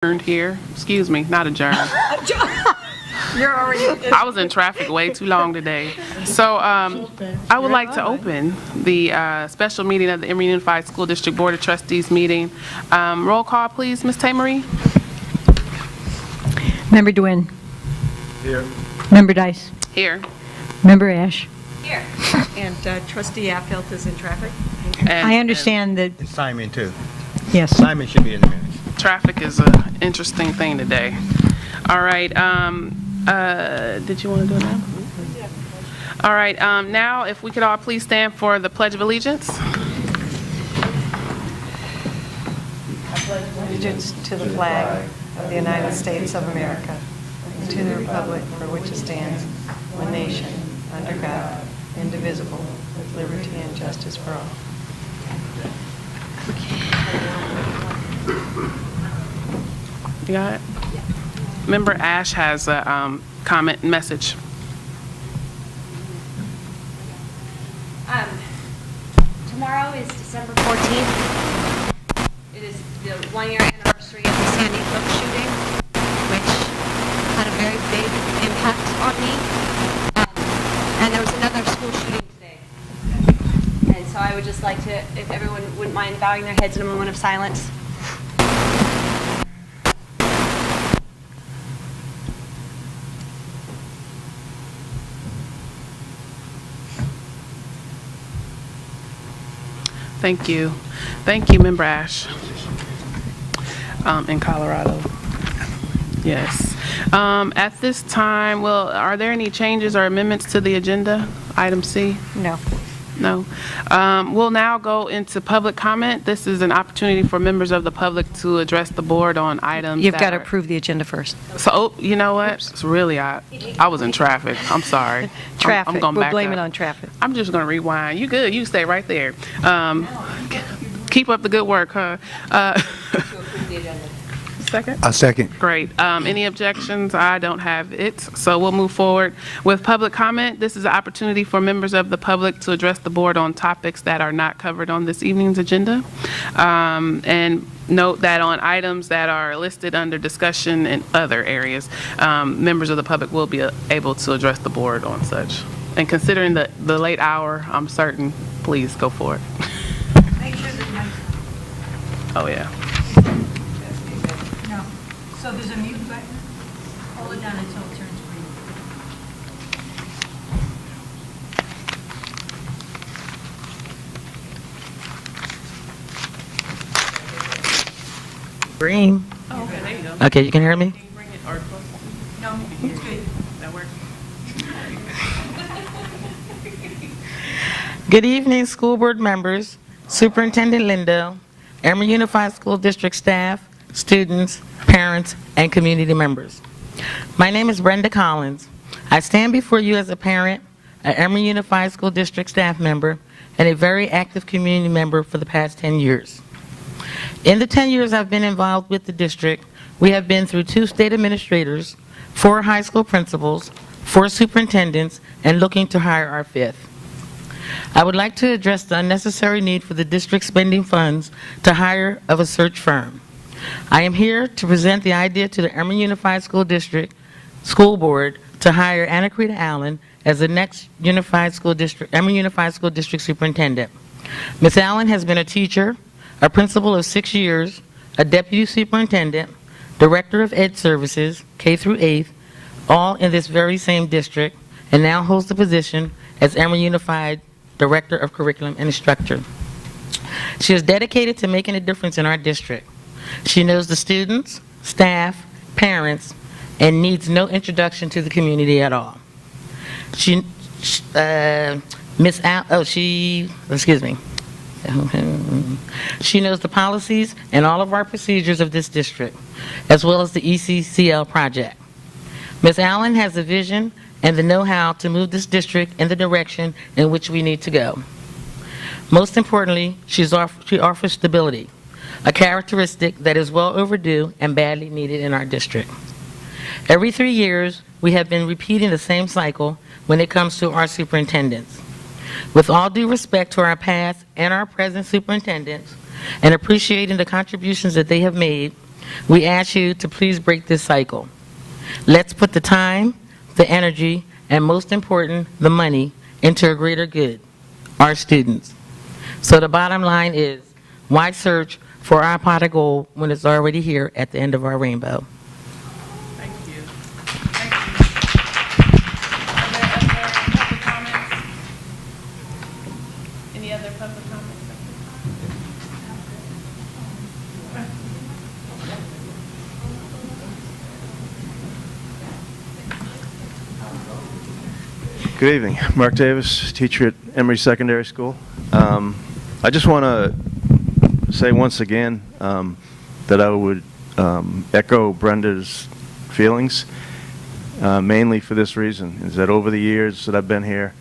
Adjourned here. Excuse me, not adjourned. You're already. I was in traffic way too long today. So I would like to open the special meeting of the Emery Unified School District Board of Trustees meeting. Roll call, please, Ms. Emery. Member Dwin. Here. Member Dice. Here. Member Ash. Here. And Trustee Affelt is in traffic. I understand that, And Simon, too. yes. Simon should be in the minutes. Traffic is an interesting thing today. All right. Did you want to do it now? All right. Now, if we could all please stand for the Pledge of Allegiance. Allegiance to the flag of the United States of America and to the republic for which it stands, one nation, under God, indivisible, with liberty and justice for all. You got it? Member Ash has a comment message. Tomorrow is December 14th. It is the one-year anniversary of the Sandy Hook shooting, which had a very big impact on me. And there was another school shooting today. And so I would just like to, if everyone wouldn't mind bowing their heads in a moment of silence. Thank you. Thank you, Member Ash. In Colorado. Yes. At this time, are there any changes or amendments to the agenda? Item C? No. No. We'll now go into public comment. This is an opportunity for members of the public to address the board on items. You've got to approve the agenda first. So, you know what? It's really, I was in traffic. I'm sorry. Traffic. I'm going We'll back blame up. it on traffic. I'm just going to rewind. You good. You stay right there. Keep up the good work, huh? Second? A second. Great. Any objections? I don't have it. So we'll move forward with public comment. This is an opportunity for members of the public to address the board on topics that are not covered on this evening's agenda. And note that on items that are listed under discussion in other areas, members of the public will be able to address the board on such. And considering the late hour, I'm certain, please go for it. Make sure that Oh, yeah. no. So there's a mute button. Hold it down until it turns green. Green. Oh, okay, there you go. Okay, you can hear me? Can you bring it or close? No, it's good. That works. Good evening, school board members, Superintendent Lindo, Emery Unified School District staff, students, parents, and community members. My name is Brenda Collins. I stand before you as a parent, an Emery Unified School District staff member, and a very active community member for the past 10 years. In the 10 years I've been involved with the district, we have been through 2 state administrators, 4 high school principals, 4 superintendents, and looking to hire our 5th. I would like to address the unnecessary need for the district spending funds to hire of a search firm. I am here to present the idea to the Emery Unified School District School Board to hire Anna Creta Allen as the next Emery Unified School District Superintendent. Ms. Allen has been a teacher, a principal of 6 years, a deputy superintendent, director of ed services, K through 8th, all in this very same district, and now holds the position as Emery Unified Director of Curriculum and Instructor. She is dedicated to making a difference in our district. She knows the students, staff, parents, and needs no introduction to the community at all. She knows the policies and all of our procedures of this district, as well as the ECCL project. Ms. Allen has the vision and the know-how to move this district in the direction in which we need to go. Most importantly, she offers stability, a characteristic that is well overdue and badly needed in our district. Every 3 years, we have been repeating the same cycle when it comes to our superintendents. With all due respect to our past and our present superintendents, and appreciating the contributions that they have made, We ask you to please break this cycle. Let's put the time, the energy, and most important, the money into a greater good, our students. So the bottom line is, why search for our pot of gold when it's already here at the end of our rainbow? Thank you. Thank you. Are there other public comments? Any other public comments? Good evening. Mark Davis, teacher at Emery Secondary School. I just want to say once again that I would echo Brenda's feelings, mainly for this reason, is that over the years that I've been here,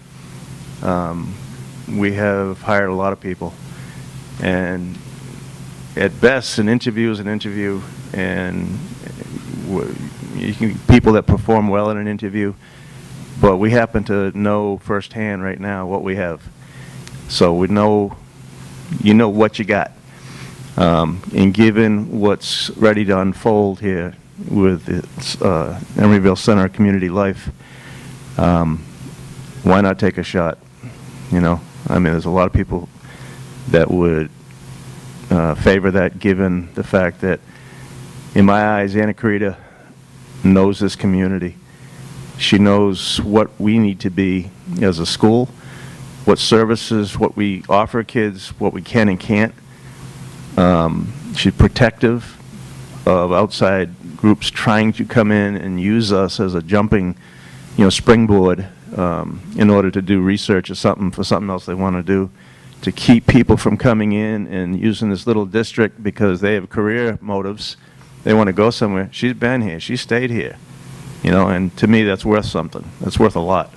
we have hired a lot of people. And at best, an interview is an interview, and you can people that perform well in an interview, but we happen to know firsthand right now what we have. So we know, you know what you got. And given what's ready to unfold here with Emeryville Center Community Life, why not take a shot? You know, I mean, there's a lot of people that would favor that, given the fact that, in my eyes, Anna Carita knows this community. She knows what we need to be as a school, what services, what we offer kids, what we can and can't. She's protective of outside groups trying to come in and use us as a jumping, springboard in order to do research or something for something else they want to do, to keep people from coming in and using this little district because they have career motives. They want to go somewhere. She's been here. She stayed here. And to me, that's worth something. That's worth a lot.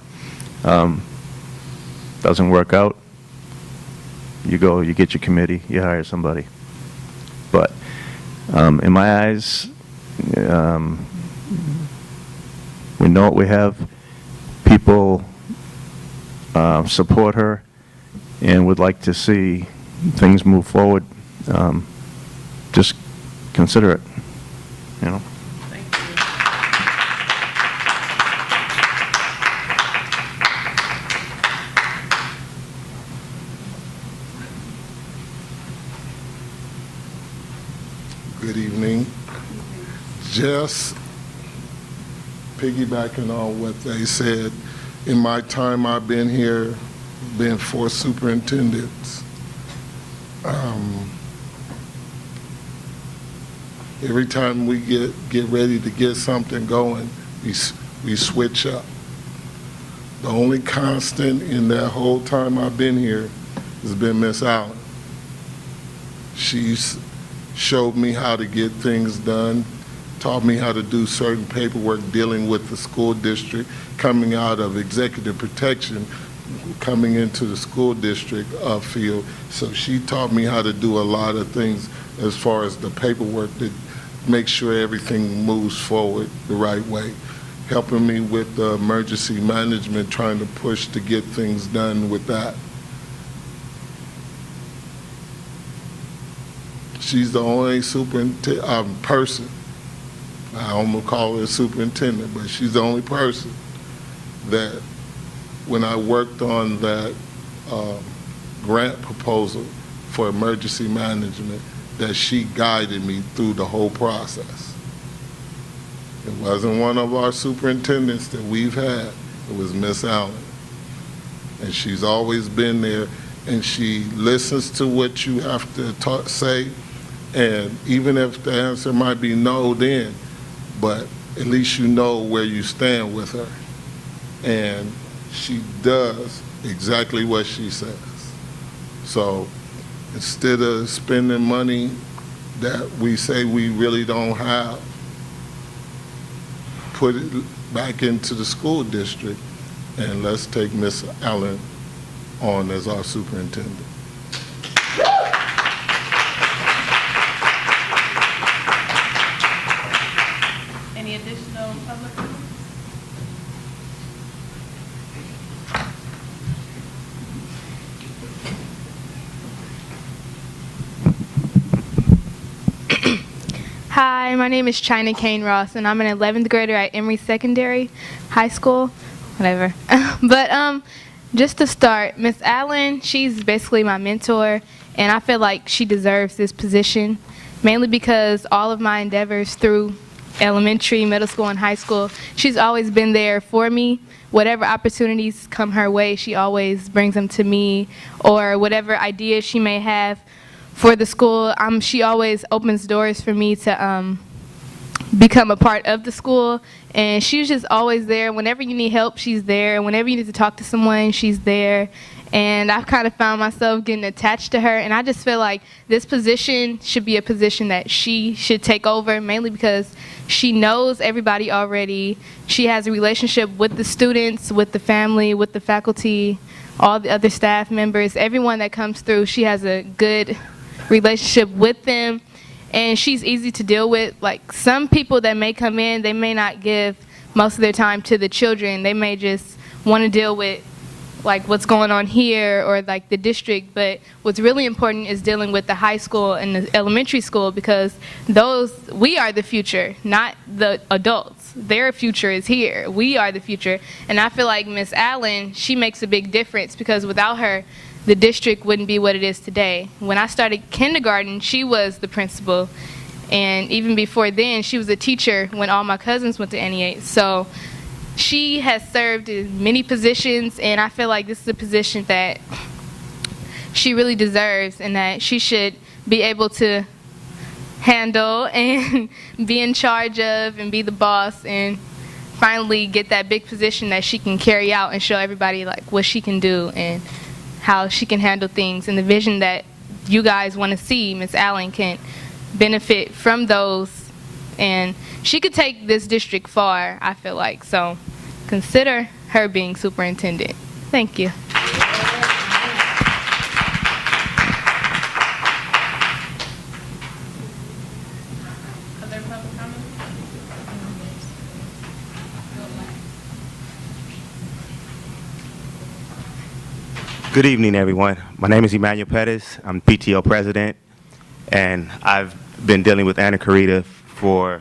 Doesn't work out, you go, you get your committee, you hire somebody. But in my eyes, we know what we have. People support her and would like to see things move forward. Just consider it, Thank you. Good evening. Just piggybacking on what they said, in my time I've been here, been 4 superintendents. Every time we get ready to get something going, we switch up. The only constant in that whole time I've been here has been Miss Allen. She's showed me how to get things done, taught me how to do certain paperwork dealing with the school district, coming out of executive protection, coming into the school district field. So she taught me how to do a lot of things as far as the paperwork that make sure everything moves forward the right way, helping me with the emergency management, trying to push to get things done with that. She's the only person, I almost call her a superintendent, but she's the only person that when I worked on that grant proposal for emergency management, that she guided me through the whole process. It wasn't one of our superintendents that we've had, it was Miss Allen. And she's always been there, and she listens to what you have to say. And even if the answer might be no then, but at least you know where you stand with her. And she does exactly what she says. So instead of spending money that we say we really don't have, put it back into the school district, and let's take Miss Allen on as our superintendent. Any additional public comments? Hi, my name is China Kane Ross, and I'm an 11th grader at Emery Secondary High School, whatever. But just to start, Miss Allen, she's basically my mentor, and I feel like she deserves this position, mainly because all of my endeavors through elementary, middle school, and high school, she's always been there for me. Whatever opportunities come her way, she always brings them to me, or whatever ideas she may have for the school. She always opens doors for me to become a part of the school, and she's just always there. Whenever you need help, she's there. Whenever you need to talk to someone, she's there. And I've kind of found myself getting attached to her, and I just feel like this position should be a position that she should take over, mainly because she knows everybody already. She has a relationship with the students, with the family, with the faculty, all the other staff members, everyone that comes through. She has a good relationship with them, and she's easy to deal with. Like, some people that may come in, they may not give most of their time to the children. They may just want to deal with like what's going on here or like the district, but what's really important is dealing with the high school and the elementary school, because we are the future, not the adults. Their future is here. We are the future. And I feel like Miss Allen, she makes a big difference, because without her, the district wouldn't be what it is today. When I started kindergarten, she was the principal, and even before then, she was a teacher when all my cousins went to NE8. So she has served in many positions, and I feel like this is a position that she really deserves, and that she should be able to handle and be in charge of and be the boss, and finally get that big position that she can carry out and show everybody like what she can do and how she can handle things, and the vision that you guys want to see. Miss Allen can benefit from those, and she could take this district far, I feel like. So consider her being superintendent. Thank you. Other public comments? Good evening, everyone. My name is Emmanuel Pettis. I'm PTO president, and I've been dealing with Anna Carita for,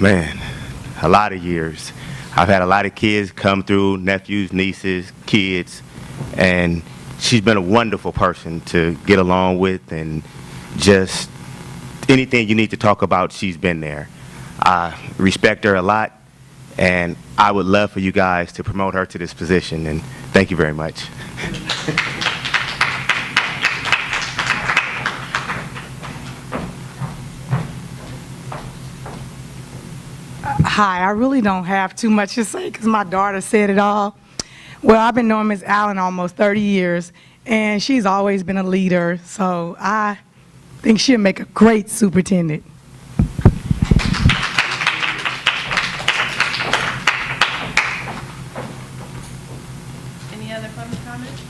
a lot of years. I've had a lot of kids come through, nephews, nieces, kids, and she's been a wonderful person to get along with, and just anything you need to talk about, she's been there. I respect her a lot, and I would love for you guys to promote her to this position, and thank you very much. Hi, I really don't have too much to say because my daughter said it all. Well, I've been knowing Ms. Allen almost 30 years, and she's always been a leader, so I think she'll make a great superintendent. Any other public comments?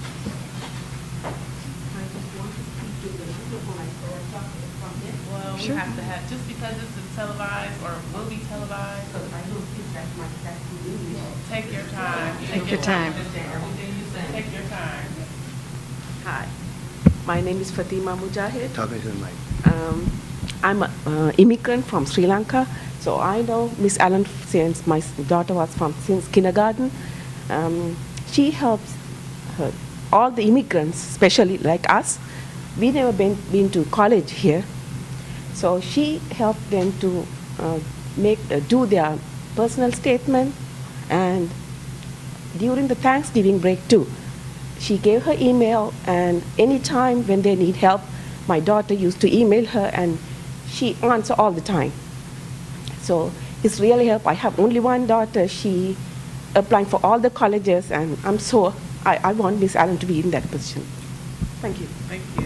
Well, we have to have, just because this is televised or will be televised. Take your time. Take your time. Take your time. Hi, my name is Fatima Mujahid. Talking to the mic. I'm an immigrant from Sri Lanka, so I know Miss Allen since my daughter was since kindergarten. She helps all the immigrants, especially like us. We never been to college here, so she helped them to do their personal statement, and during the Thanksgiving break too. She gave her email, and anytime when they need help, my daughter used to email her, and she answers all the time. So it's really helped. I have only one daughter. She applying for all the colleges, and I want Miss Allen to be in that position. Thank you. Thank you.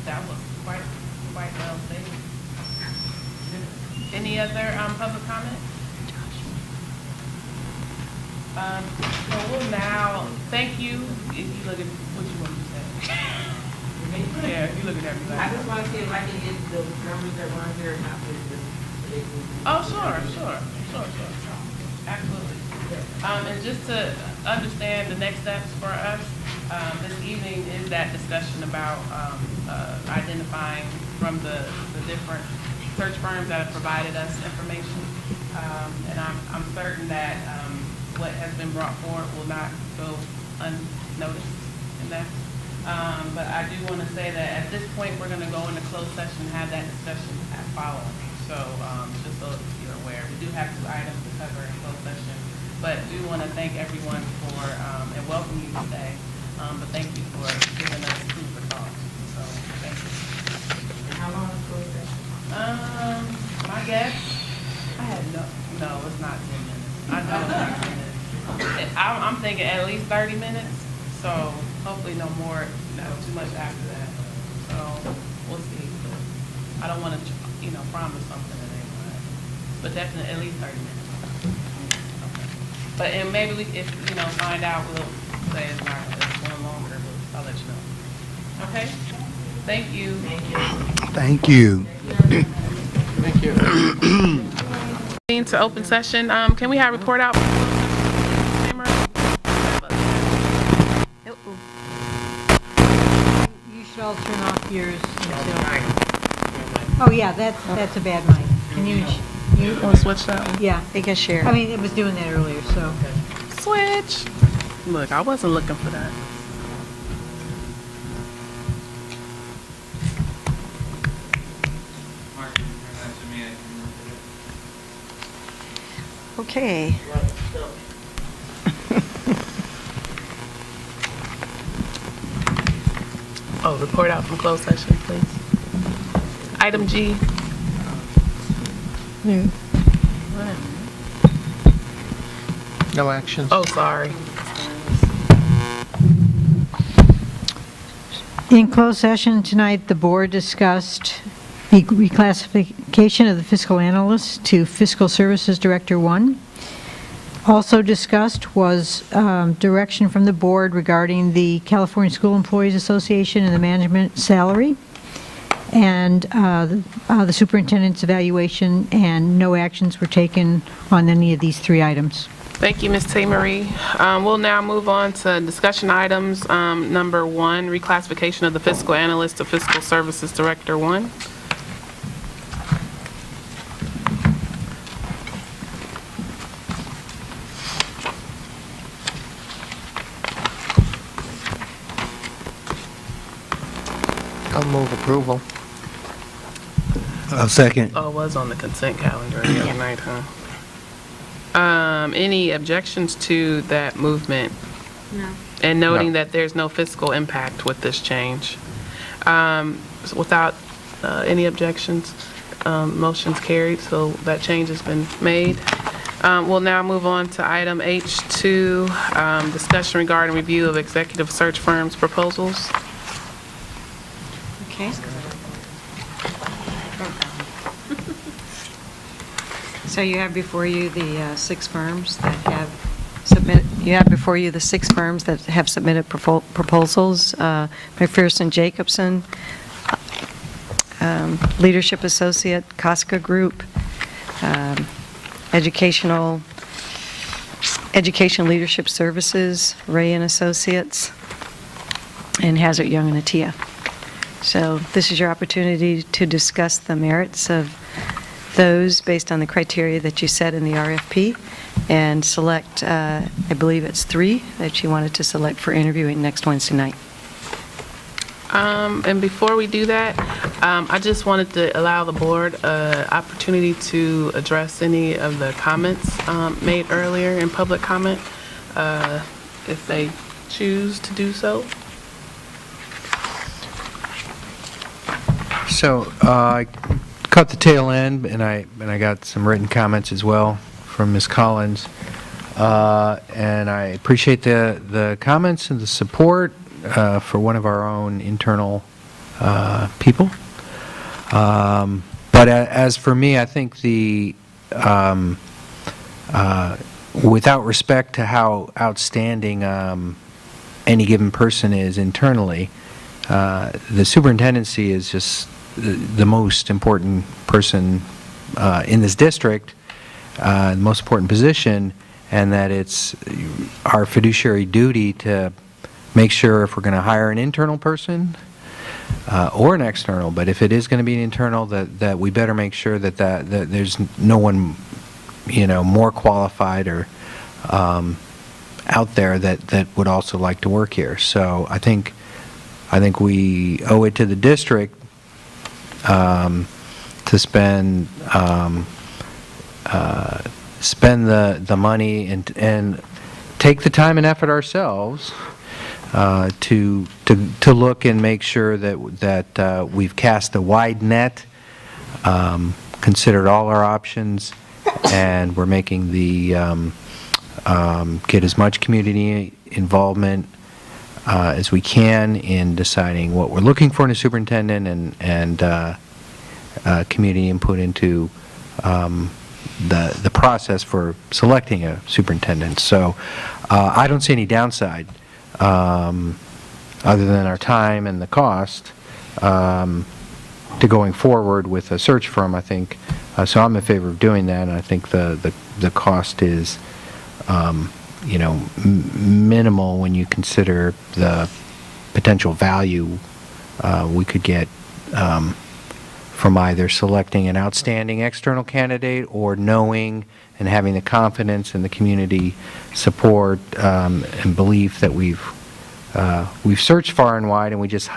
That was quite well said. Any other public comment? So we'll now, thank you. If you look at what you want to say. Yeah, if you look at everybody. I just want to see if I can get the numbers that run here and not with this. Oh, sure. Absolutely. And just to understand the next steps for us, this evening is that discussion about identifying from the different search firms that have provided us information. And I'm certain that what has been brought forward will not go unnoticed in that. But I do want to say that at this point, we're going to go into closed session and have that discussion following. So just so you're aware, we do have 2 items to cover in closed session. But do want to thank everyone for, and welcome you today. But thank you for giving us food for thought. So thank you. How long is closed session? My guess, I had no, it's not 10 minutes. I know it's not 10 minutes. I'm thinking at least 30 minutes. So hopefully no more, too much after that. So we'll see. But I don't want to, promise something that ain't right. But definitely at least 30 minutes. Okay. But and maybe we, if find out, we'll say it's not. It's going longer. I'll let you know. Okay. Thank you. Thank you. Thank you. To open session. Can we have a report out? Emery? You should all turn off yours. Oh, yeah, that's a bad mic. Can you Want to switch that one? Yeah. They can share. I mean, it was doing that earlier, so. Switch. Look, I wasn't looking for that. Okay. Oh, report out from closed session, please. Item G. No action. Oh, sorry. In closed session tonight, the board discussed the reclassification of the fiscal analyst to Fiscal Services Director 1. Also discussed was direction from the board regarding the California School Employees Association and the management salary, and the superintendent's evaluation, and no actions were taken on any of these 3 items. Thank you, Ms. Emery. We'll now move on to discussion items. Number 1, reclassification of the fiscal analyst to Fiscal Services Director 1. I'll move approval. I'll second. Oh, it was on the consent calendar the other night, huh? Any objections to that movement? No. And noting No. that there's no fiscal impact with this change. Without any objections, motion's carried, so that change has been made. We'll now move on to item H2, discussion regarding review of executive search firms' proposals. Okay. So you have before you the 6 firms that have submitted proposals. McPherson Jacobson, Leadership Associate, Casca Group, Education Leadership Services, Ray and Associates, and Hazard Young and Atia. So this is your opportunity to discuss the merits of those based on the criteria that you set in the RFP, and select, I believe it's 3 that you wanted to select for interviewing next Wednesday night. And before we do that, I just wanted to allow the board an opportunity to address any of the comments made earlier in public comment, if they choose to do so. So I cut the tail end, and I got some written comments as well from Ms. Collins, and I appreciate the comments and the support for one of our own internal people. But as for me, I think without respect to how outstanding any given person is internally, the superintendency is just the most important person in this district, the most important position, and that it's our fiduciary duty to make sure if we're going to hire an internal person or an external, but if it is going to be an internal, that we better make sure that there's no one, more qualified or out there that would also like to work here. So I think we owe it to the district to spend the money and take the time and effort ourselves to look and make sure that we've cast a wide net, considered all our options, and we're making the get as much community involvement as we can in deciding what we're looking for in a superintendent and community input into the process for selecting a superintendent. So I don't see any downside other than our time and the cost to going forward with a search firm, I think. So I'm in favor of doing that, and I think the cost is minimal when you consider the potential value we could get from either selecting an outstanding external candidate or knowing and having the confidence and the community support and belief that we've searched far and wide and we just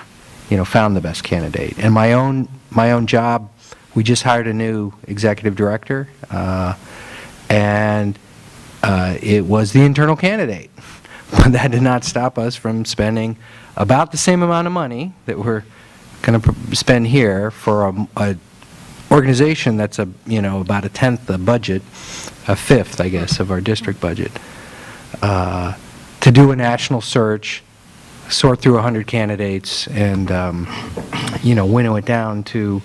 found the best candidate. And my own job, we just hired a new executive director, and it was the internal candidate. But that did not stop us from spending about the same amount of money that we're going to spend here for a organization that's about a tenth the budget, a fifth, I guess, of our district budget, to do a national search, sort through 100 candidates, and winnow it down to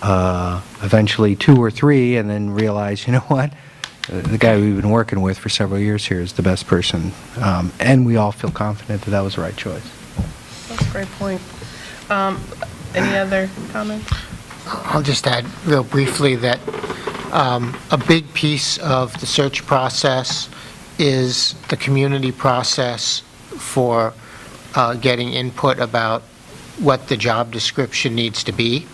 eventually 2 or 3, and then realize, what, the guy we've been working with for several years here is the best person, and we all feel confident that was the right choice. That's a great point. Any other comments? I'll just add real briefly that a big piece of the search process is the community process for getting input about what the job description needs to be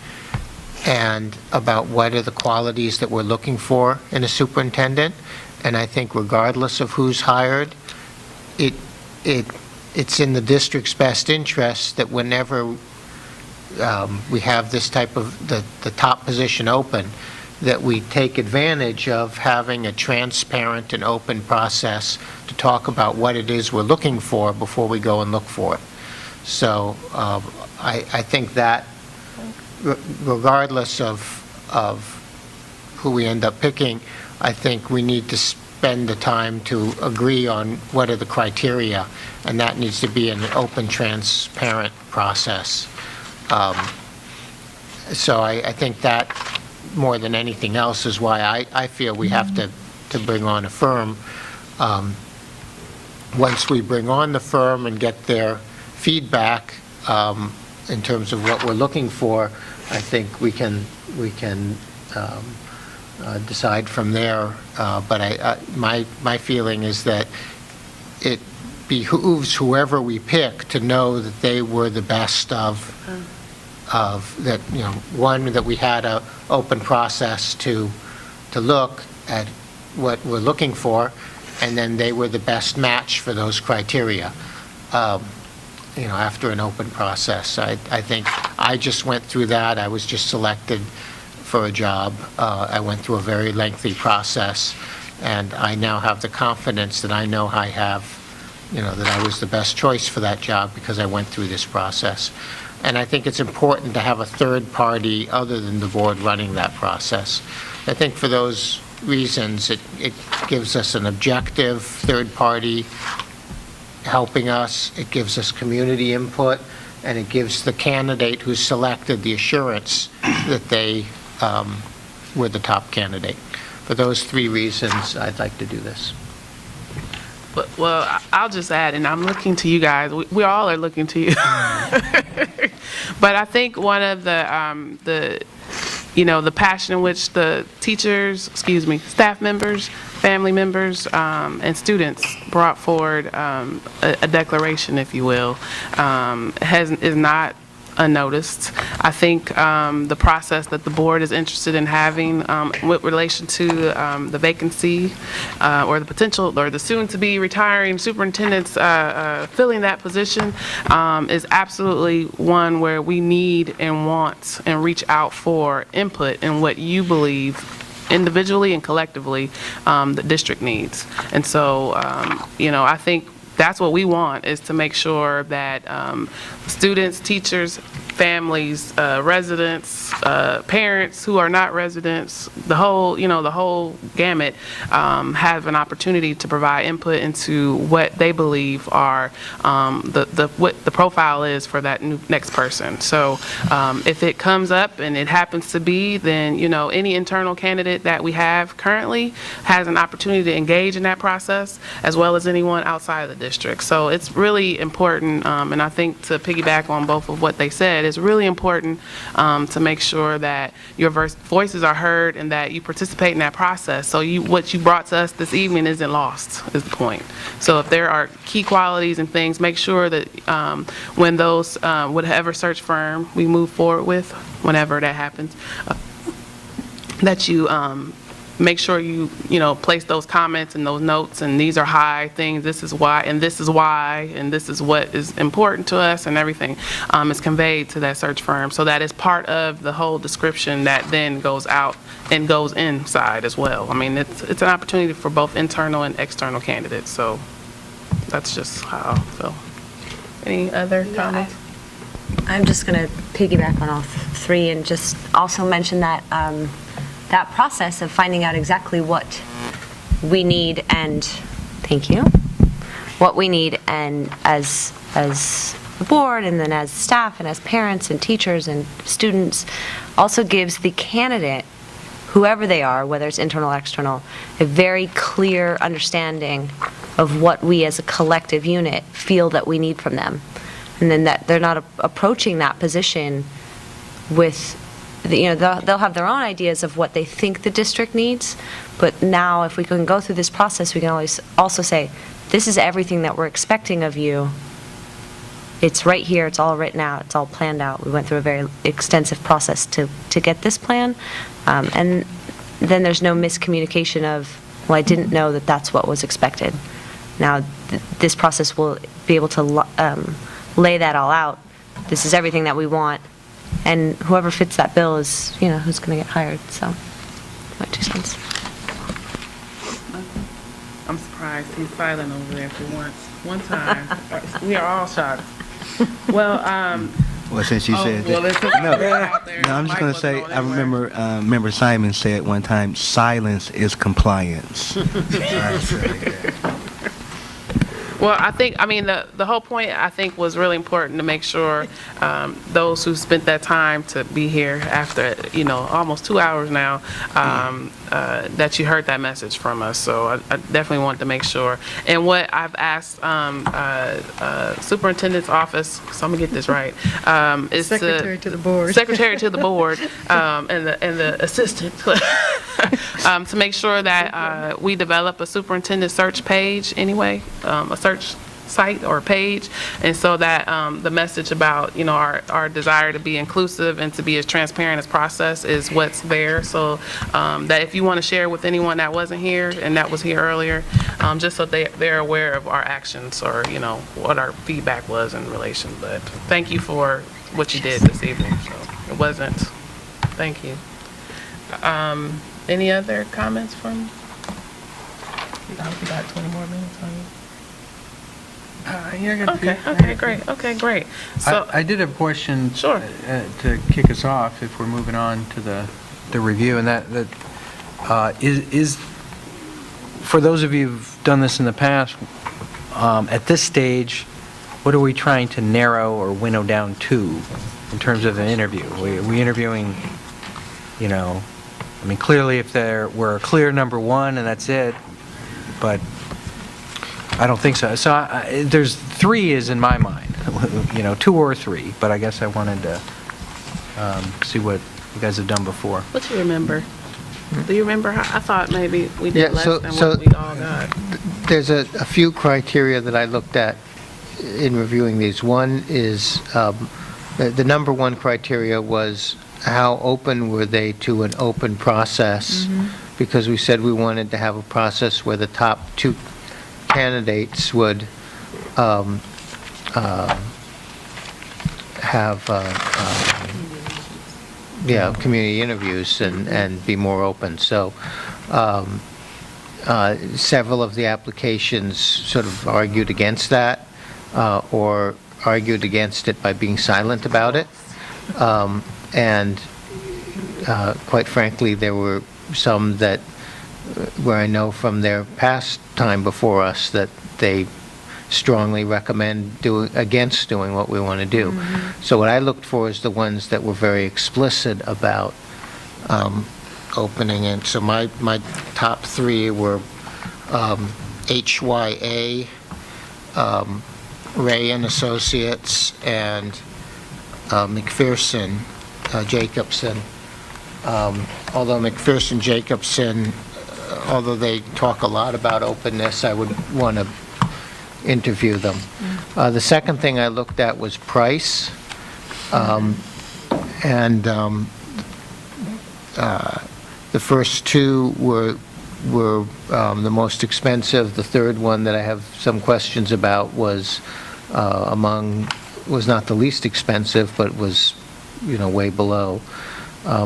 and about what are the qualities that we're looking for in a superintendent. And I think regardless of who's hired, it's in the district's best interest that whenever we have this type of the top position open, that we take advantage of having a transparent and open process to talk about what it is we're looking for before we go and look for it. So I think that regardless of who we end up picking, I think we need to spend the time to agree on what are the criteria, and that needs to be an open, transparent process. So I think that more than anything else is why I feel we have to bring on a firm. Once we bring on the firm and get their feedback in terms of what we're looking for, I think we can decide from there. But my feeling is that it behooves whoever we pick to know that they were the best of that, one, that we had a open process to look at what we're looking for, and then they were the best match for those criteria, after an open process. I think I just went through that. I was just selected for a job. I went through a very lengthy process, and I now have the confidence that I know I have, that I was the best choice for that job because I went through this process. And I think it's important to have a third party other than the board running that process. I think for those reasons, it gives us an objective third party helping us, it gives us community input, and it gives the candidate who's selected the assurance that they were the top candidate. For those 3 reasons, I'd like to do this. Well, I'll just add, and I'm looking to you guys. We all are looking to you. But I think one of the passion in which the staff members family members and students brought forward a declaration, if you will, is not unnoticed. I think the process that the board is interested in having with relation to the vacancy or the potential or the soon-to-be retiring superintendents filling that position is absolutely one where we need and want and reach out for input in what you believe individually and collectively the district needs. And so, I think that's what we want, is to make sure that students, teachers, families, residents, parents who are not residents, the whole gamut, have an opportunity to provide input into what they believe are what the profile is for that next person. So if it comes up and it happens to be, then any internal candidate that we have currently has an opportunity to engage in that process, as well as anyone outside of the district. So it's really important, and I think to piggyback on both of what they said, it's really important to make sure that your voices are heard and that you participate in that process. So what you brought to us this evening isn't lost, is the point. So if there are key qualities and things, make sure that when those, whatever search firm we move forward with, whenever that happens, that you make sure you place those comments and those notes, and these are high things, this is why, and this is why, and this is what is important to us, and everything is conveyed to that search firm. So that is part of the whole description that then goes out and goes inside as well. I mean, it's an opportunity for both internal and external candidates. So that's just how I feel. Any other comments? I'm just going to piggyback on all three and just also mention that that process of finding out exactly what we need and, thank you, what we need and as the board and then as staff and as parents and teachers and students also gives the candidate, whoever they are, whether it's internal or external, a very clear understanding of what we as a collective unit feel that we need from them. And then that they're not approaching that position with, they'll have their own ideas of what they think the district needs, but now if we can go through this process, we can always also say, this is everything that we're expecting of you. It's right here, it's all written out, it's all planned out. We went through a very extensive process to get this plan, and then there's no miscommunication of, well, I didn't know that that's what was expected. Now, this process will be able to lay that all out. This is everything that we want. And whoever fits that bill is, who's going to get hired. So, my 2 cents. I'm surprised he's silent over there for once. One time. We are all shocked. Well, well, since you said that. No, I'm just going to say, I remember Member Simon said one time, silence is compliance. Well, the whole point, I think, was really important to make sure those who spent that time to be here after, almost 2 hours now, that you heard that message from us. So I definitely wanted to make sure. And what I've asked Superintendent's office, so I'm going to get this right, is Secretary to the board. Secretary to the board and the assistant to make sure that we develop a superintendent search page anyway, a search site or page, and so that the message about our desire to be inclusive and to be as transparent as process is what's there, so that if you want to share with anyone that wasn't here and that was here earlier, just so they're aware of our actions or what our feedback was in relation. But thank you for what you did this evening. So it wasn't. Thank you. Any other comments from? We got 20 more minutes on you. Okay, great. So I did have a question. Sure. To kick us off, if we're moving on to the review, and that is for those of you who've done this in the past, at this stage, what are we trying to narrow or winnow down to in terms of an interview? Are we interviewing, clearly if there were a clear number one and that's it, but I don't think so. So there's 3 is in my mind, 2 or 3, but I guess I wanted to see what you guys have done before. What you remember? Do you remember how, I thought maybe we did less than what we all got. There's a few criteria that I looked at in reviewing these. One is, the number one criteria was how open were they to an open process? Because we said we wanted to have a process where the top 2 candidates would have community interviews and be more open. So several of the applications sort of argued against that, or argued against it by being silent about it. And quite frankly, there were some that, where I know from their past time before us, that they strongly recommend against doing what we want to do. So what I looked for is the ones that were very explicit about opening. And so my top 3 were HYA, Ray and Associates, and McPherson Jacobson. Although McPherson Jacobson, although they talk a lot about openness, I would want to interview them. The second thing I looked at was price, and the first 2 were the most expensive. The third one that I have some questions about was not the least expensive, but was, way below.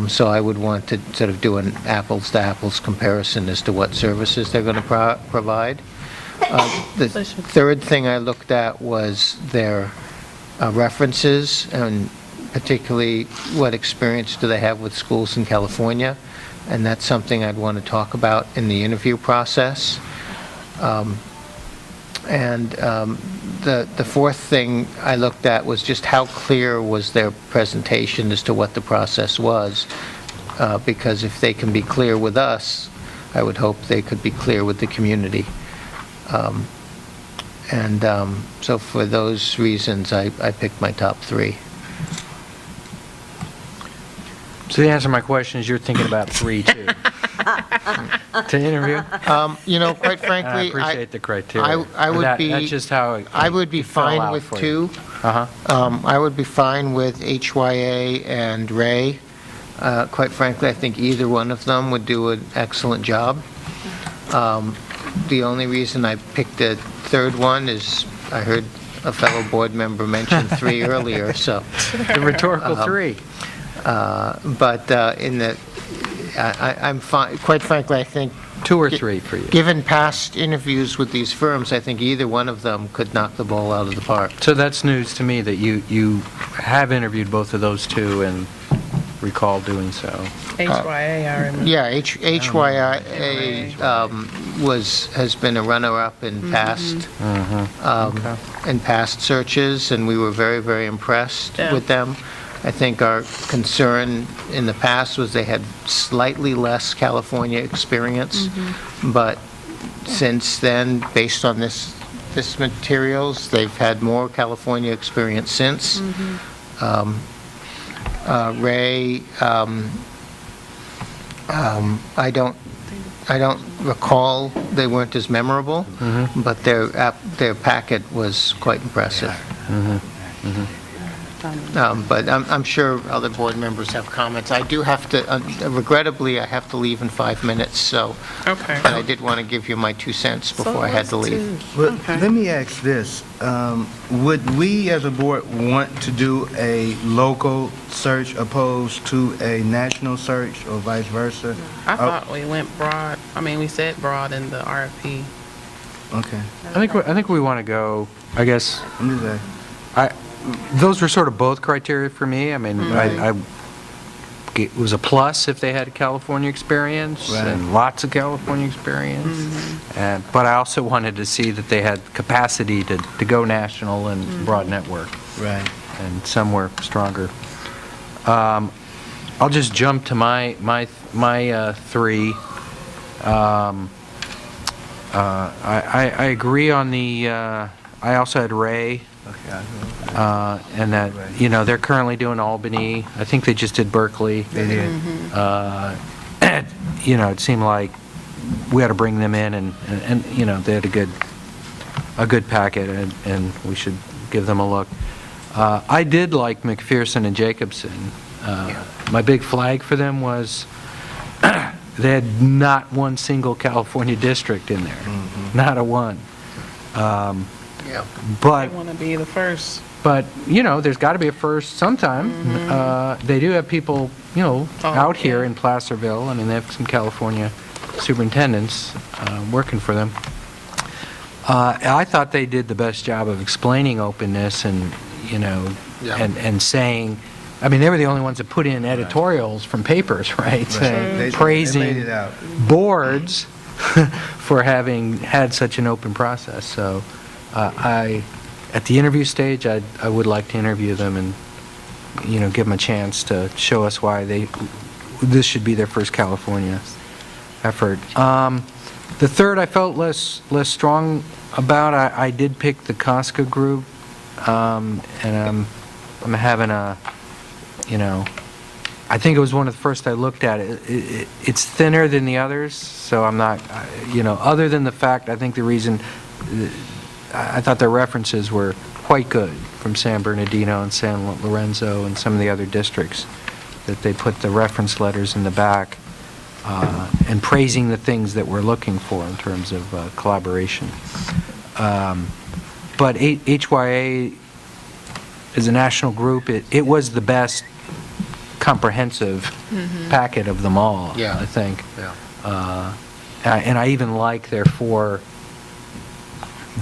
So I would want to sort of do an apples-to-apples comparison as to what services they're going to provide. The third thing I looked at was their references, and particularly what experience do they have with schools in California, and that's something I'd want to talk about in the interview process. The fourth thing I looked at was just how clear was their presentation as to what the process was, because if they can be clear with us, I would hope they could be clear with the community. So for those reasons, I picked my top 3. So the answer to my question is you're thinking about 3, too, to interview? Quite frankly, I appreciate the criteria. That's just how I would be fine with 2. I would be fine with HYA and Ray. Quite frankly, I think either one of them would do an excellent job. The only reason I picked the third one is I heard a fellow board member mention 3 earlier, so. The rhetorical 3. I'm fine. Quite frankly, I think 2 or 3 for you. Given past interviews with these firms, I think either one of them could knock the ball out of the park. So that's news to me that you have interviewed both of those 2 and recall doing so. HYA, I remember. Yeah, HYA has been a runner-up in past in past searches, and we were very, very impressed with them. I think our concern in the past was they had slightly less California experience, but since then, based on this materials, they've had more California experience since. Ray, I don't recall they weren't as memorable, but their packet was quite impressive. But I'm sure other board members have comments. I do have to, regrettably, I have to leave in 5 minutes, so. Okay. But I did want to give you my 2 cents before I had to leave. Well, let me ask this. Would we as a board want to do a local search opposed to a national search or vice versa? I thought we went broad. I mean, we said broad in the RFP. Okay. I think we want to go, I guess. I'm just saying. Those were sort of both criteria for me. I mean, it was a plus if they had California experience and lots of California experience. But I also wanted to see that they had capacity to go national and broad network. Right. And some were stronger. I'll just jump to my 3. I agree on the. I also had Ray. And that, they're currently doing Albany. I think they just did Berkeley. They did. you know, it seemed like we had to bring them in, and you know, they had a good packet, and we should give them a look. I did like McPherson and Jacobson. My big flag for them was they had not one single California district in there, not a one. Yeah. But They want to be the first. But, you know, there's got to be a first sometime. They do have people, you know, out here in Placerville. I mean, they have some California superintendents working for them. I thought they did the best job of explaining openness and, you know, and saying, I mean, they were the only ones that put in editorials from papers, right? Saying, They praising laid it out. boards for having had such an open process. So at the interview stage, I would like to interview them and, you know, give them a chance to show us why this should be their first California effort. The third I felt less strong about. I did pick the Costco group, and I'm having a, you know, I think it was one of the first I looked at. It's thinner than the others, so I'm not, you know, other than the fact, I think the reason, I thought their references were quite good from San Bernardino and San Lorenzo and some of the other districts, that they put the reference letters in the back and praising the things that we're looking for in terms of collaboration. But HYA as a national group, it was the best comprehensive packet of them all, I think. Yeah. And I even like their 4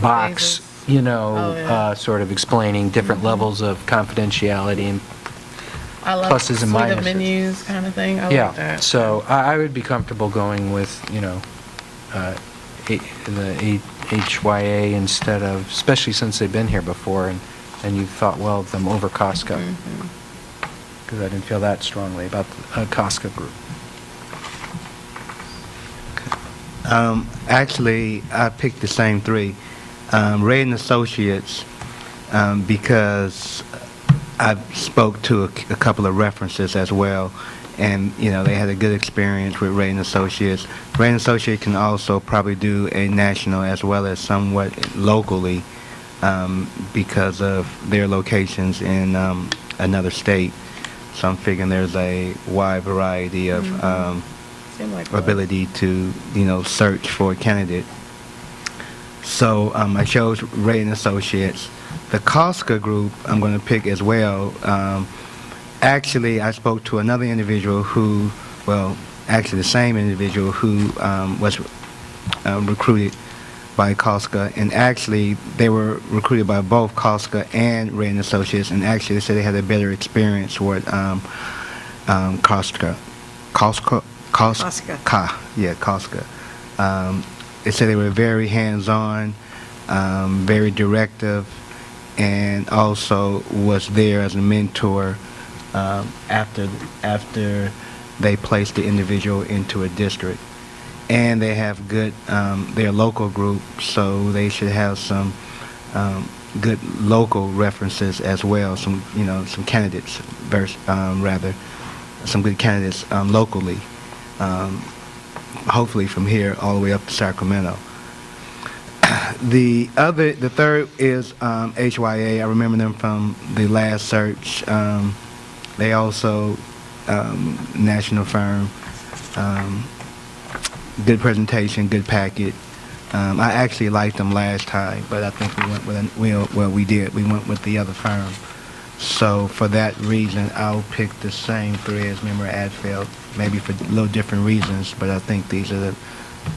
box, you know, sort of explaining different levels of confidentiality and I like pluses and suite of minuses. menus kind of thing. I like that. So I would be comfortable going with, you know, the HYA instead of, especially since they've been here before and you thought well of them over Costco. Because I didn't feel that strongly about the Costco group. Actually, I picked the same 3. Ray and Associates, because I spoke to a couple of references as well, and you know they had a good experience with Ray and Associates. Ray and Associates can also probably do a national as well as somewhat locally, because of their locations in another state. So I'm figuring there's a wide variety of ability to, you know, search for a candidate. So I chose Ray and Associates. The Costco group I'm going to pick as well. Actually, I spoke to another individual who, well, actually the same individual who was recruited by Costco, and actually they were recruited by both Costco and Ray and Associates, and actually they said they had a better experience with Costco. They said they were very hands-on, very directive, and also was there as a mentor after they placed the individual into a district. And they have good, their local group, so they should have some good local references as well. Some, you know, some candidates, rather, some good candidates locally. Hopefully from here all the way up to Sacramento. The third is HYA. I remember them from the last search. They also national firm. Good presentation, good packet. I actually liked them last time, but I think we went with we went with the other firm. So for that reason, I'll pick the same 3 as Member Adfeld, maybe for a little different reasons, but I think these are the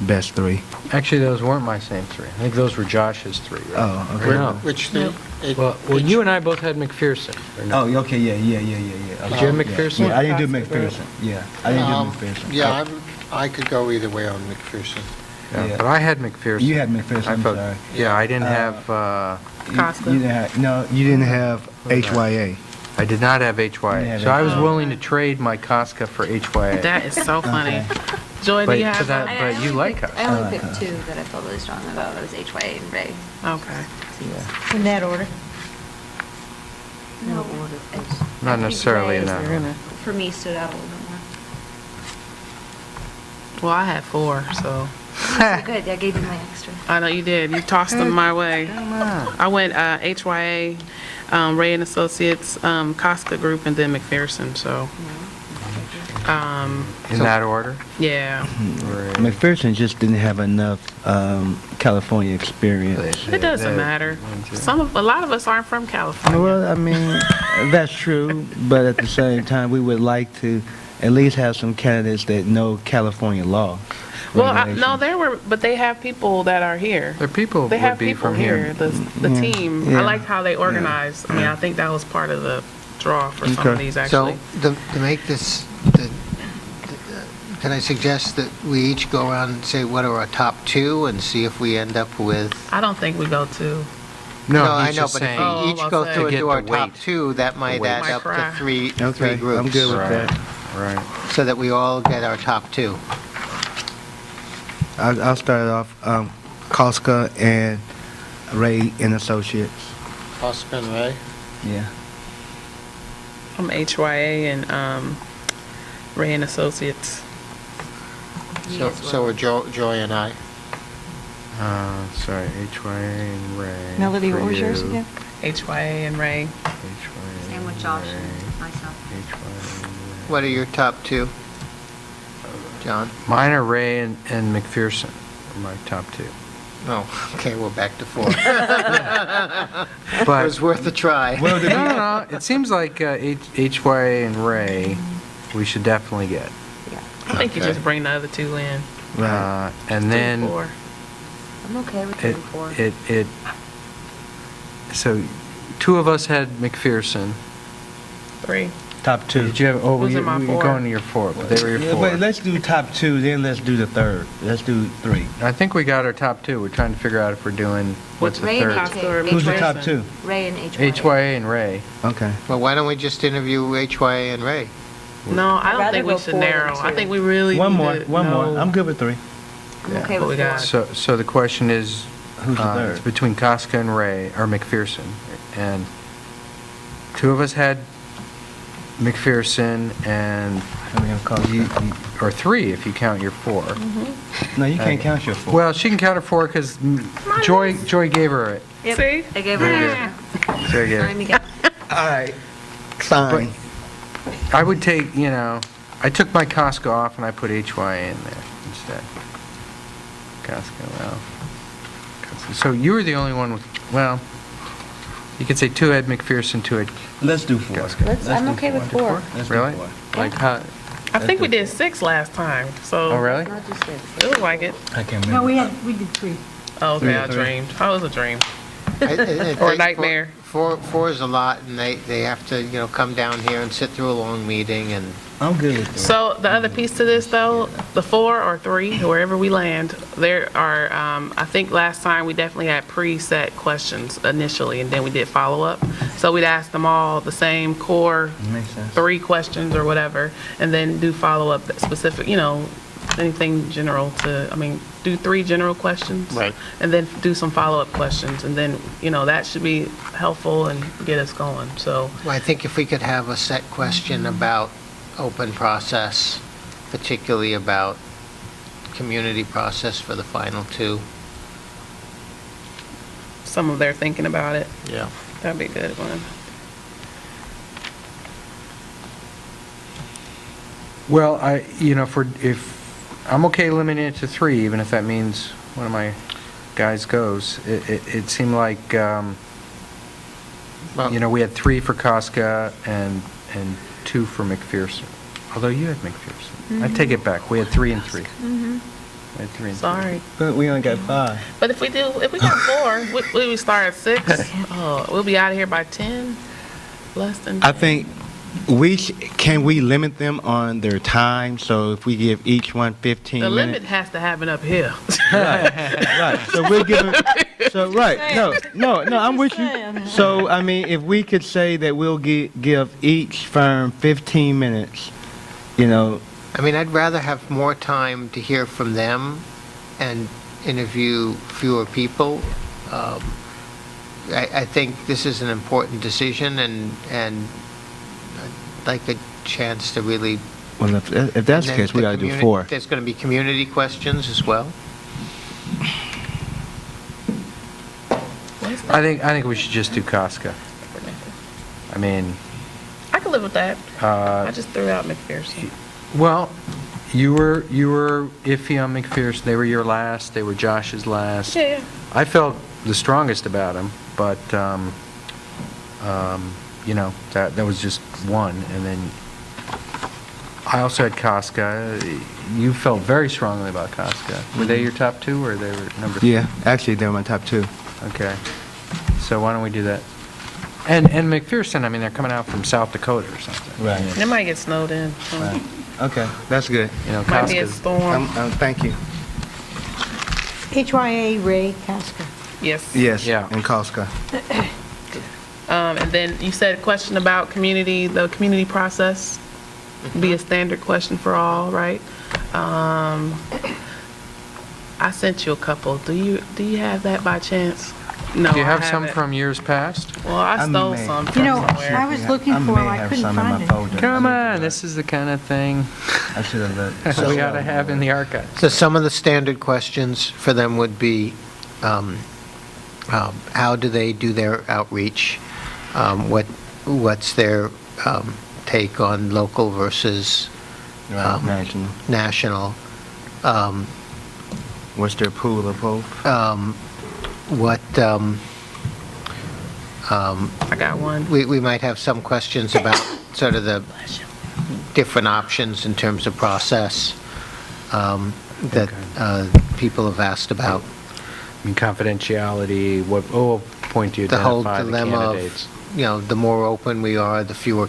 best 3. Actually, those weren't my same 3. I think those were Josh's 3, right? Oh, okay. Or no? Which 3? Well, you and I both had McPherson. Or no? Oh, okay, yeah. Did you have McPherson? Yeah, I didn't do McPherson. Yeah, I didn't do McPherson. Yeah, I could go either way on McPherson. Yeah, but I had McPherson. You had McPherson, I'm sorry. Yeah, I didn't have... You didn't have HYA. I did not have HYA. So I was willing to trade my Costco for HYA. That is so funny. Joy, do you have that? But you like Costco. I only picked 2 that I felt really strong about. It was HYA and Ray. Okay. In that order? No. Not necessarily in that order. For me, stood out a little bit more. Well, I had 4, so. Good, I gave you my extra. I know you did. You tossed them my way. I went HYA, Ray and Associates, Costco Group, and then McPherson, so. In that order? Yeah. McPherson just didn't have enough California experience. It doesn't matter. A lot of us aren't from California. Well, I mean, that's true, but at the same time, we would like to at least have some candidates that know California law. Well, no, but they have people that are here. Their people They would have be people from here. The team. Yeah. I liked how they organized. I mean, I think that was part of the draw for some of these, actually. So, to make this, can I suggest that we each go around and say what are our top 2 and see if we end up with... I don't think we go to. No, he's I know, just but if saying- we each go through and get do the our top weight. 2, that might add Might up cry. to three Okay, groups. I'm good with that. Right. So that we all get our top 2. I'll start it off. Costco and Ray and Associates. Oscar and Ray? Yeah. I'm HYA and Ray and Associates. So we're Joy and I. Sorry, HYA and Ray. Melody, for what was yours you. again? HYA and Ray. HYA Same with and Josh Ray. and myself. HYA and Ray. What are your top 2? John? Mine are Ray and McPherson are my top 2. Oh, okay, we're back to 4. It But was worth a try. no. It seems like HYA and Ray, we should definitely get. I think you just bring the other 2 in. And then 4. I'm okay with 3 and 4. So 2 of us had McPherson. 3. Top 2. Did you have? Oh, Who's you're in my 4? going to your 4, but they were your 4. But let's do top 2, then let's do the third. Let's do 3. I think we got our top 2. We're trying to figure out if we're doing what's the Ray and third. Costco or Who's the McPherson? top 2? Ray and HYA. HYA and Ray. Okay. Well, why don't we just interview HYA and Ray? No, I don't rather think we go should 4 than narrow. I 2. think we really One need more. to One more. know I'm good with 3. I'm okay what we with got. 4. So the question is, Who's the third? it's between Costco and Ray, or McPherson. And 2 of us had McPherson, and How many have Costco? or 3 if you count your 4. No, you can't count your 4. Well, she can count her 4 because Joy gave her it. Yep. See? I gave her an extra. Joy gave Time it. to get. All right. Fine. I would take, I took my Costco off and I put HYA in there instead. Costco, well. So you were the only one with, well, you could say 2 had McPherson, 2 had Let's do 4. I'm okay with 4. Let's do Really? 4. Like how? I think we did 6 last time, so. Oh, really? Not just 6. It looked like it. I can't No, remember. we did 3. Oh, okay, I 3. dreamed. Oh, it was a dream. I Or a think nightmare. 4 is a lot, and they have to, come down here and sit through a long meeting, and I'm good with 3. So the other piece to this, though, the 4 or 3, wherever we land, there are, I think last time we definitely had preset questions initially, and then we did follow-up. So we'd ask them all the same core Makes sense. 3 questions or whatever, and then do follow-up that specific, anything general do 3 general questions. Right. And then do some follow-up questions, and then, that should be helpful and get us going, so. well, I think if we could have a set question about open process, particularly about community process for the final 2. Some of their thinking about it. Yeah. That'd be a good one. Well, if I'm okay limiting it to 3, even if that means one of my guys goes. It seemed like, we had 3 for Costco and 2 for McPherson. Although you had McPherson. I take it back. We had 3 and 3. We had 3 and 3. Sorry. But we only got 5. But if we got 4, we start at 6. Oh, we'll be out of here by 10, less than 10. I think can we limit them on their time? So if we give each one 15 The minutes. limit has to happen up here. Right. So we're giving. So right. No. I'm with you. So I mean, if we could say that we'll give each firm 15 minutes, I mean, I'd rather have more time to hear from them and interview fewer people. I think this is an important decision, and I'd like a chance to really Well, if that's the And then case, we got to do 4. There's going to be community questions as well? I think we should just do Casca. I mean, I can live with that. uh, I just threw out McPherson. well, you were iffy on McPherson. They were your last. They were Josh's last. Yeah, yeah. I felt the strongest about him, but you know, that was just one. And then I also had Casca. You felt very strongly about Casca. Were they your top 2, or they were number 3? Yeah, actually, they're my top 2. Okay. So why don't we do that? And McPherson, I mean, they're coming out from South Dakota or something. Right. It might get snowed in. So. Right. Okay, that's good. You know, Might be a Casca's, storm. Thank you. HYA Ray Casca. Yes. Yes, Yeah. and Casca. And then you said a question about the community process. Be a standard question for all, right? I sent you a couple. Do you have that by chance? No, do you have I some haven't. from years past? Well, I stole may. some You from know, somewhere. I was looking for them, I couldn't find it. Come on, this is the kind of thing I should have looked. we ought to have in the archive. So some of the standard questions for them would be, how do they do their outreach? What's their take on local versus National. national? What's their pool of hope? I got one. We might have some questions about sort of the different options in terms of process that people have asked about. I mean, confidentiality, what point do you The whole identify the dilemma candidates? of, you know, the more open we are, the fewer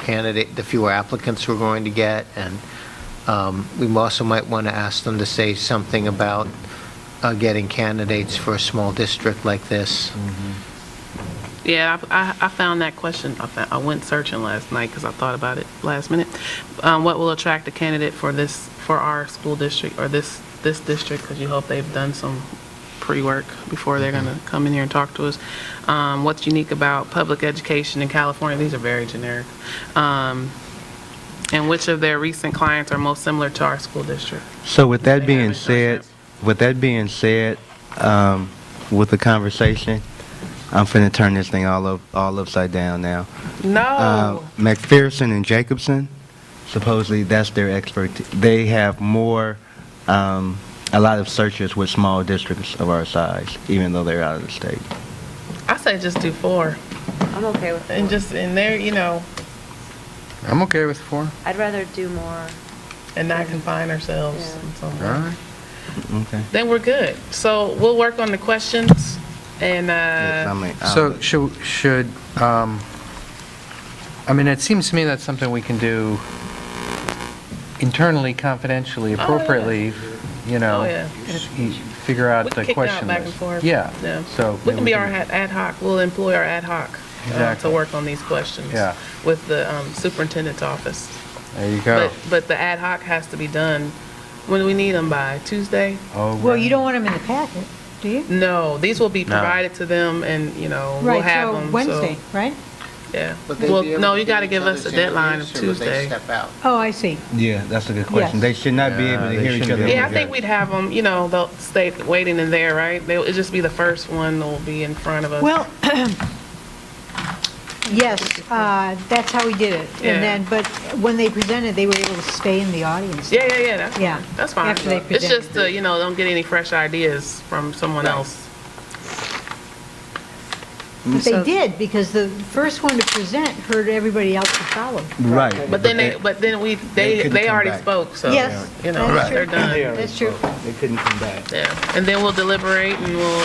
applicants we're going to get, and we also might want to ask them to say something about getting candidates for a small district like this. Yeah, I found that question. I went searching last night because I thought about it last minute. What will attract a candidate for our school district or this district? Because you hope they've done some pre-work before they're going to come in here and talk to us. What's unique about public education in California? These are very generic. And which of their recent clients are most similar to our school district? So with that being said, with the conversation, I'm finna turn this thing all upside down now. No. McPherson and Jacobson, supposedly that's their expertise. They have more, a lot of searchers with small districts of our size, even though they're out of the state. I say just do 4. I'm okay with And just in there, you know, I'm okay with 4. I'd rather do more. and not confine ourselves in some way. All right. Okay. Then we're good. So we'll work on the questions and So should I mean, it seems to me that's something we can do internally, confidentially, appropriately, you know, Oh, yeah. figure out we the can kick question out back and list. forth. Yeah. So we maybe can be our ad hoc. We'll employ our ad hoc Exactly. to work on these questions Yeah. with the superintendent's office. There you go. But the ad hoc has to be done. When do we need them by? Tuesday? Oh, Well, you don't want them in the packet, do you? No, these will be No. provided to them, and you know we'll Right, have so them. Wednesday, right? Yeah. Would they Well, be able no, to you do got to each give us a other's deadline of interviews, or would they Tuesday. step out? Oh, I see. Yeah, that's a good question. Yes. They should not be Yeah, able to they hear each shouldn't other. be. Yeah, I think we'd have them. You know, they'll stay waiting in there, right? It'll just be the first one that will be in front of us. Well, yes, that's how we did it. Yeah. And then, but when they presented, they were able to stay in the audience. yeah. That's Yeah, fine. That's fine. after they It's presented. just you know, don't get any fresh ideas from someone else. But they did, because the first one to present heard everybody else to follow. Right. But then they couldn't come already back. spoke, so Yes, you know that's they're true. done. That's true. They couldn't come back. Yeah, and then we'll deliberate and we'll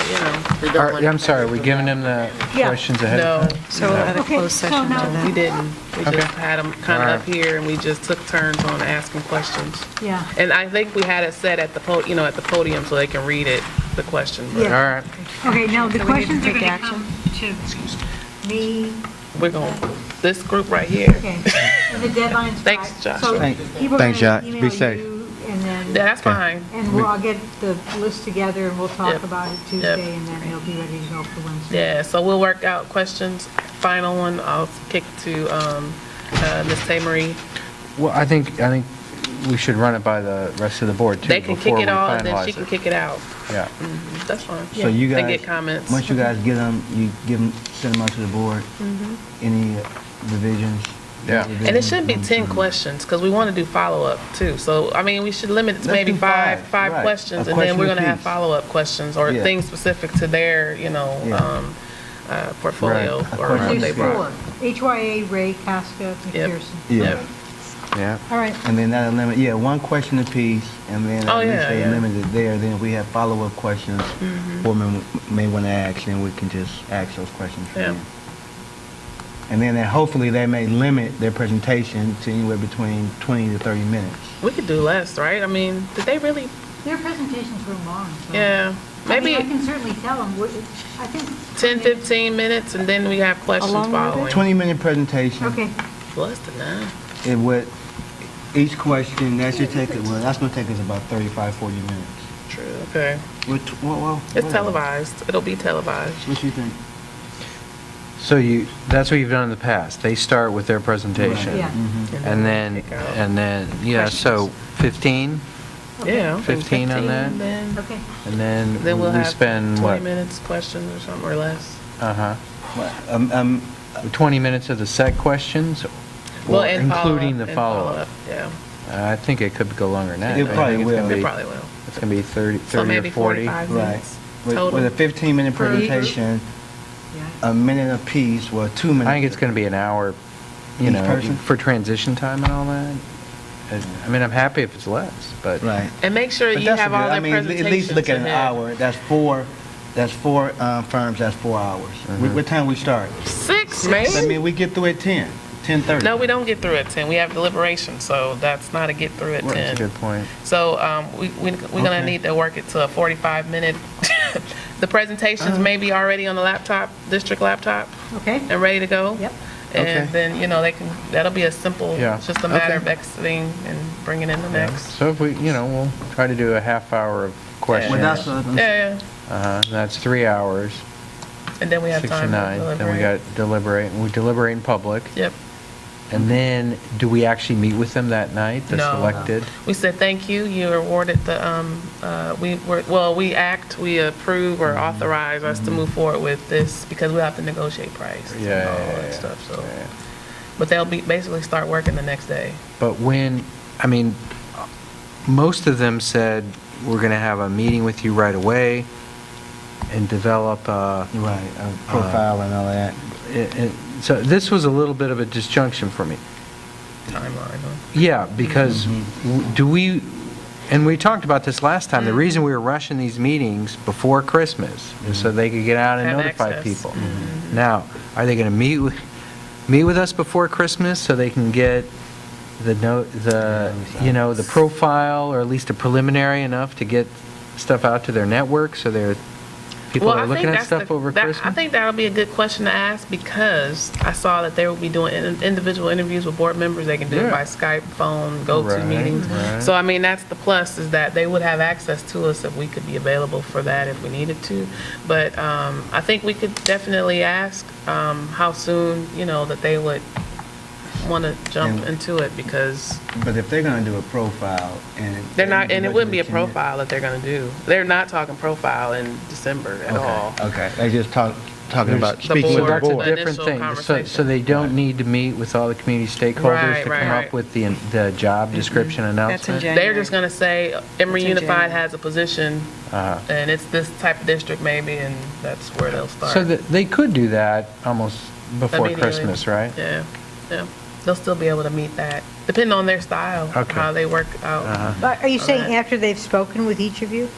we don't want I'm sorry, are we giving them the Yeah. questions ahead of No. time? So we'll have a Okay, closed so session now- to that. We didn't. We Okay. just had them kind of All up here, and we just took turns on asking questions. Yeah. And I think we had it set at the at the podium so they can read it, the question. But All right. Okay, now the So we need to questions are take going to action? come to me, we're going, this group right here. okay, and the deadline's Thanks, Friday. Josh. So Thank- people are thanks, gonna Josh. Be email safe. you, and then, Yeah, that's fine. and I'll get the list together, and we'll talk Yep. about it Tuesday, and then it'll be ready to go for Wednesday. Yeah, so we'll work out questions. Final one, I'll kick to Ms. Emery. Well, I think we should run it by the rest of the board, too, They can before kick we it all, and then finalize she can it. kick it out. Yeah. That's fine. So you guys, And get comments. once you guys get them, you send them out to the board, any revisions? Yeah. And it shouldn't be 10 questions, because we want to do follow-up, too. So, I mean, we should limit it to Let's maybe do five right. questions, A and then we're question going to have apiece. follow-up questions, or Yeah. things specific to their, portfolio, Right. A or what question they apiece. brought. HYA, Ray, Casca, McPherson. Yeah. Yeah. All right. And then that'll limit, yeah, one question apiece, and then Oh, at least yeah, they yeah. limit it there. Then if we have follow-up questions, board member may want to ask, then we can just ask those questions for Yeah. them. And then hopefully they may limit their presentation to anywhere between 20 to 30 minutes. We could do less, right? I mean, did they really? Their presentations were long. So. Yeah. Maybe I can certainly tell them. I think 10, 15 minutes, and then we have questions Along with it? following. 20-minute presentation. Okay. Less than that. It would, each question, that should take, well, that's going to take us about 35, 40 minutes. True, okay. Well, It's televised. It'll be televised. What you think? So that's what you've done in the past. They start with their presentation. Yeah. And then, yeah, so 15? Yeah. 15 on that? And then, Okay. And then then we'll we have spend 20 what? minutes questions or something, or less. Uh-huh. 20 20 minit's of the set questions? Well, Or and including the and follow-up? Yeah. I think it could go longer than that. It I think probably it's will. gonna be- It probably will. It's going to be 30 So or maybe 40. 45 Right. minutes With total. a 15-minute Per each. presentation, a minute apiece, well, 2 minutes. I think it's going to be an hour, Each person? for transition time and all that. I mean, I'm happy if it's less, but. Right. And make sure But you that's have a good- all their I mean, presentations at least look at an ahead. hour. That's four firms, that's 4 hours. What time we start? 6, I man. mean, we get through at 10:30. No, we don't get through at 10. We have deliberation, so that's not a get through at 10. That's a good point. So we're going to Okay. need to work it to a 45-minute. The presentations may be already on the laptop, district laptop, Okay. and ready to go. Yep. And Okay. then, that'll be a simple, Yeah. it's just a matter Okay. of exiting and bringing in the next. So if we, we'll try to do a half hour of questions. Well, that's, Yeah, That's 3 hours, and then we have 6 to time to 9. Then we deliberate. got deliberate, and we deliberate in public. Yep. And then, do we actually meet with them that night, the No. selected? We said, thank you, you awarded the, we approve or authorize us to move forward with this, because we have to negotiate price and Yeah, all yeah, that yeah, stuff, so. yeah. But they'll basically start working the next day. But most of them said, we're going to have a meeting with you right away and develop a... right, profile and all that. So this was a little bit of a disjunction for me. Timeline, huh? Yeah, because and we talked about this last time, the reason we were rushing these meetings before Christmas is so they could get out and Have notify access. people. Now, are they going to meet with us before Christmas so they can get the profile, or at least a preliminary enough to get stuff out to their network, so people are looking at stuff over Christmas? I think that'll be a good question to ask, because I saw that they will be doing individual interviews with board members. They can do it Yeah. by Skype, phone, go-to Right, meetings. right. So, I mean, that's the plus, is that they would have access to us if we could be available for that if we needed to. But I think we could definitely ask how soon, that they would want to jump into it, because But if they're going to do a profile and... they're not, and it wouldn't be a profile that they're going to do. They're not talking profile in December at all. Okay, they just talking about The speaking with board. the That's a board. different Initial thing. conversation. So they don't need to meet with all the community stakeholders to Right, come right. up with the job description announcement? They're just going to say, Emery That's in Unified January. has a position, and it's this type of district maybe, and that's where they'll start. So they could do that almost before Immediately. Christmas, right? Yeah. They'll still be able to meet that, depending on their style, Okay. how they work out. Are you saying Alright. after they've spoken with each of you?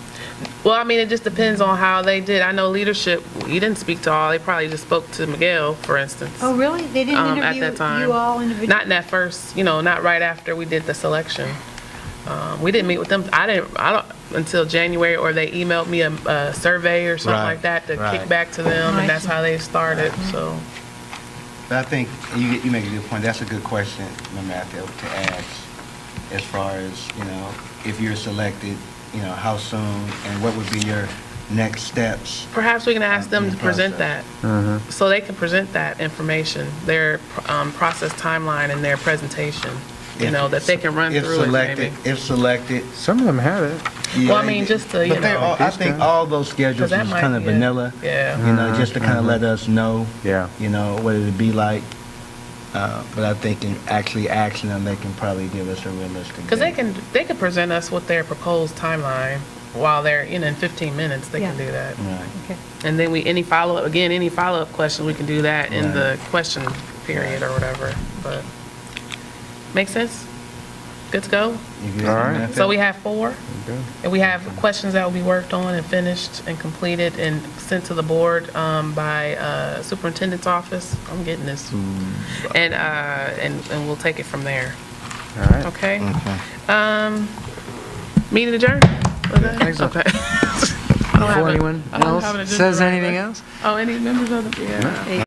Well, I mean, it just depends on how they did. I know leadership, he didn't speak to all. They probably just spoke to Miguel, for instance. Oh, really? They didn't At interview that time. you all individually? Not in that first, not right after we did the selection. We didn't meet with them. I don't until January, or they emailed me a survey or something Right, like that to right. kick back to them, and that's how they started. So, But I think you make a good point. That's a good question, Matthew, to ask, as far as, if you're selected, how soon, and what would be your next steps? perhaps we can ask them in to the present process. that, so they can present that information, their process timeline and their presentation. you know, that they can run If through it selected, maybe. if selected. Some of them have it. Well, I mean, just to, you But they know. all- I think all those schedules 'Cause that is might kind of be it. vanilla. Yeah. You know, just to kind of let us know. Yeah. You know, what it'd be like. But I think in actually asking them, they can probably give us a realistic. Because they can present us with their proposed timeline while they're, you know, in 15 minutes, they can Yeah. do that. Right. Okay. And then any follow-up question, we can do that in the question period or whatever, but, make sense? Good to go? You good? All right. So we have 4, Good. and we have questions that will be worked on and finished and completed and sent to the board by superintendent's office. I'm getting this. And we'll take it from there. All right. Okay? Okay. Meeting adjourned? Was that- think so. Okay. Before anyone I don't else have an agenda says right anything away. else? Oh, any members of the, yeah.